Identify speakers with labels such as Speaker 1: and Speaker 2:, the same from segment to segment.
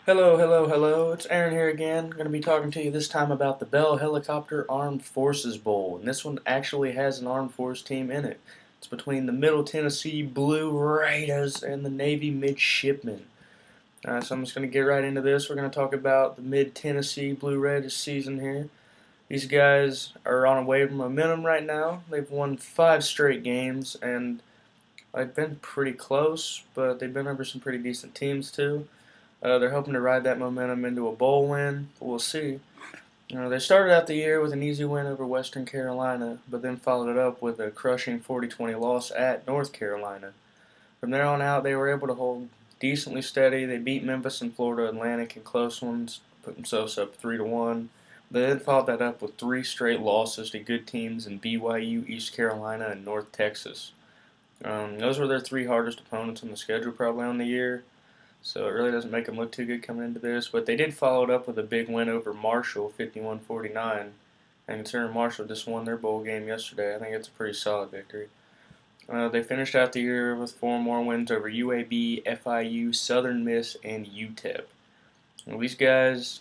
Speaker 1: Hello, hello, hello. It's Aaron here again. I'm going to be talking to you this time about the Bell Helicopter Armed Forces Bowl. And this one actually has an Armed Force team in it. It's between the Middle Tennessee Blue Raiders and the Navy Midshipmen. So I'm just going to get right into this. We're going to talk about the Mid Tennessee Blue Raiders season here. These guys are on a wave of momentum right now. They've won 5 straight games, and they've been pretty close, but they've been over some pretty decent teams too. They're hoping to ride that momentum into a bowl win, but we'll see. They started out the year with an easy win over Western Carolina, but then followed it up with a crushing 40-20 loss at North Carolina. From there on out, they were able to hold decently steady. They beat Memphis and Florida Atlantic in close ones, put themselves up 3-1. They then followed that up with 3 straight losses to good teams in BYU, East Carolina, and North Texas. Those were their 3 hardest opponents on the schedule probably on the year. So it really doesn't make them look too good coming into this. But they did follow it up with a big win over Marshall, 51-49. And considering Marshall just won their bowl game yesterday, I think it's a pretty solid victory. They finished out the year with 4 more wins over UAB, FIU, Southern Miss, and UTEP. Now, these guys,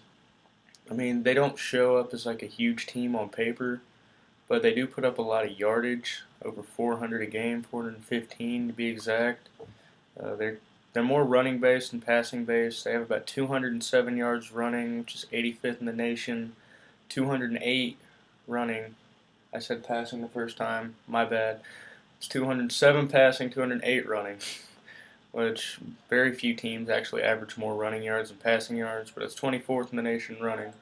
Speaker 1: they don't show up as like a huge team on paper, but they do put up a lot of yardage, over 400 a game, 415 to be exact. They're more running based than passing based. They have about 207 yards running, which is 85th in the nation. 208 running. I said passing the first time. My bad. It's 207 passing, 208 running, which very few teams actually average more running yards than passing yards, but it's 24th in the nation running.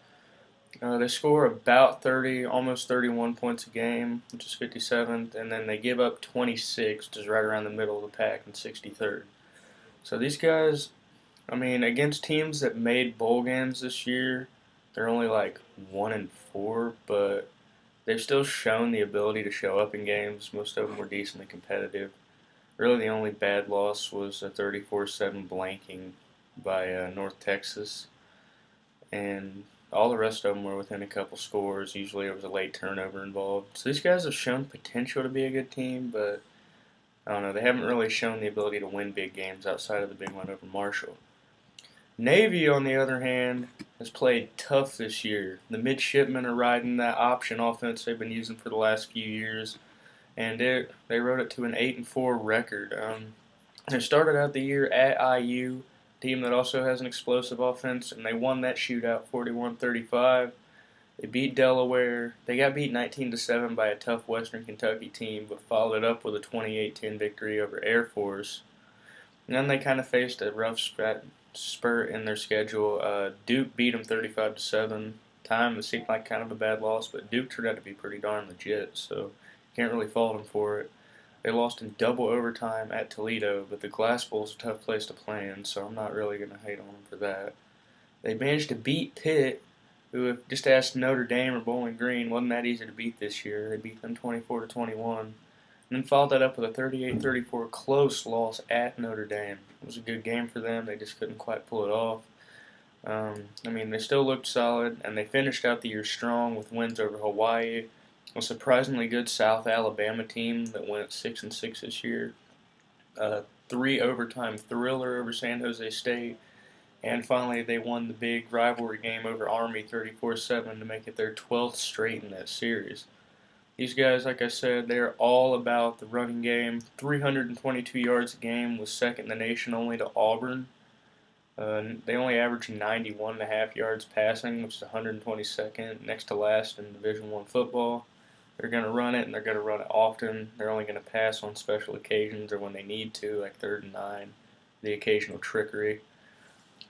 Speaker 1: They score about 30, almost 31 points a game, which is 57th, and then they give up 26, which is right around the middle of the pack, and 63rd. So these guys, against teams that made bowl games this year, they're only like 1-4, but they've still shown the ability to show up in games. Most of them were decently competitive. Really, the only bad loss was a 34-7 blanking by North Texas, and all the rest of them were within a couple scores. Usually, there was a late turnover involved. So these guys have shown potential to be a good team, but I don't know. They haven't really shown the ability to win big games outside of the big one over Marshall. Navy, on the other hand, has played tough this year. The midshipmen are riding that option offense they've been using for the last few years, and they rode it to an 8-4 record. They started out the year at IU, a team that also has an explosive offense, and they won that shootout 41-35. They beat Delaware. They got beat 19-7 by a tough Western Kentucky team, but followed it up with a 28-10 victory over Air Force. And then they kind of faced a rough spurt in their schedule. Duke beat them 35-7. It seemed like kind of a bad loss, but Duke turned out to be pretty darn legit, so can't really fault them for it. They lost in double overtime at Toledo, but the Glass Bowl's a tough place to play in, so I'm not really going to hate on them for that. They managed to beat Pitt, who, if just asked Notre Dame or Bowling Green, wasn't that easy to beat this year. They beat them 24-21, and then followed that up with a 38-34 close loss at Notre Dame. It was a good game for them. They just couldn't quite pull it off. They still looked solid, and they finished out the year strong with wins over Hawaii, a surprisingly good South Alabama team that went 6-6 this year. 3 overtime thriller over San Jose State. And finally, they won the big rivalry game over Army 34-7 to make it their 12th straight in that series. These guys, like I said, they're all about the running game. 322 yards a game was second in the nation only to Auburn. They only averaged 91.5 yards passing, which is 122nd, next to last in Division I football. They're going to run it, and they're going to run it often. They're only going to pass on special occasions or when they need to, like 3rd and 9, the occasional trickery.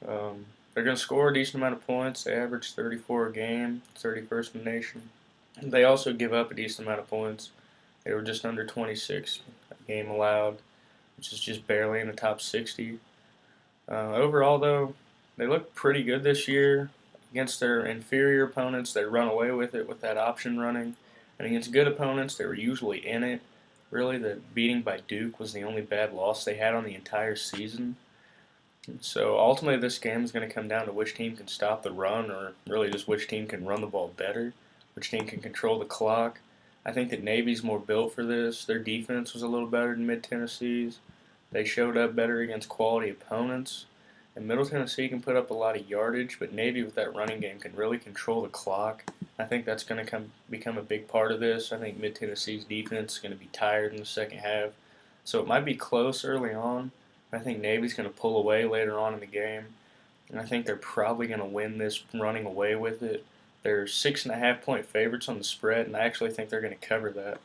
Speaker 1: They're going to score a decent amount of points. They average 34 a game, 31st in the nation. They also give up a decent amount of points. They were just under 26 a game allowed, which is just barely in the top 60. Overall, though, they look pretty good this year. Against their inferior opponents, they run away with it with that option running. And against good opponents, they were usually in it. Really, the beating by Duke was the only bad loss they had on the entire season. So ultimately, this game is going to come down to which team can stop the run, or really just which team can run the ball better, which team can control the clock. I think that Navy's more built for this. Their defense was a little better than Mid Tennessee's. They showed up better against quality opponents, And Middle Tennessee can put up a lot of yardage, but Navy with that running game can really control the clock. I think that's going to become a big part of this. I think Mid Tennessee's defense is going to be tired in the second half, so it might be close early on. I think Navy's going to pull away later on in the game, and I think they're probably going to win this running away with it. They're 6.5 point favorites on the spread, and I actually think they're going to cover that.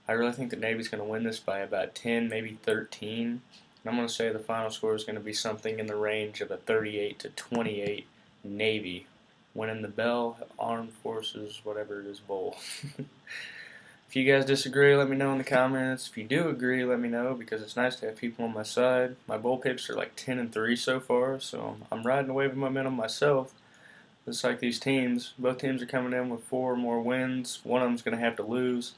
Speaker 1: I really think the Navy's going to win this by about 10, maybe 13. And I'm going to say the final score is going to be something in the range of a 38-28 Navy winning the Bell Armed Forces, whatever it is, bowl. If you guys disagree, let me know in the comments. If you do agree, let me know, because it's nice to have people on my side. My bowl picks are like 10-3 so far, so I'm riding away with momentum myself. Just like these teams, both teams are coming in with 4 or more wins. One of them's going to have to lose.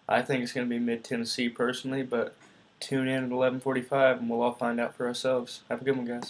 Speaker 1: I think it's going to be Mid-Tennessee personally, but tune in at 11:45 and we'll all find out for ourselves. Have a good one, guys.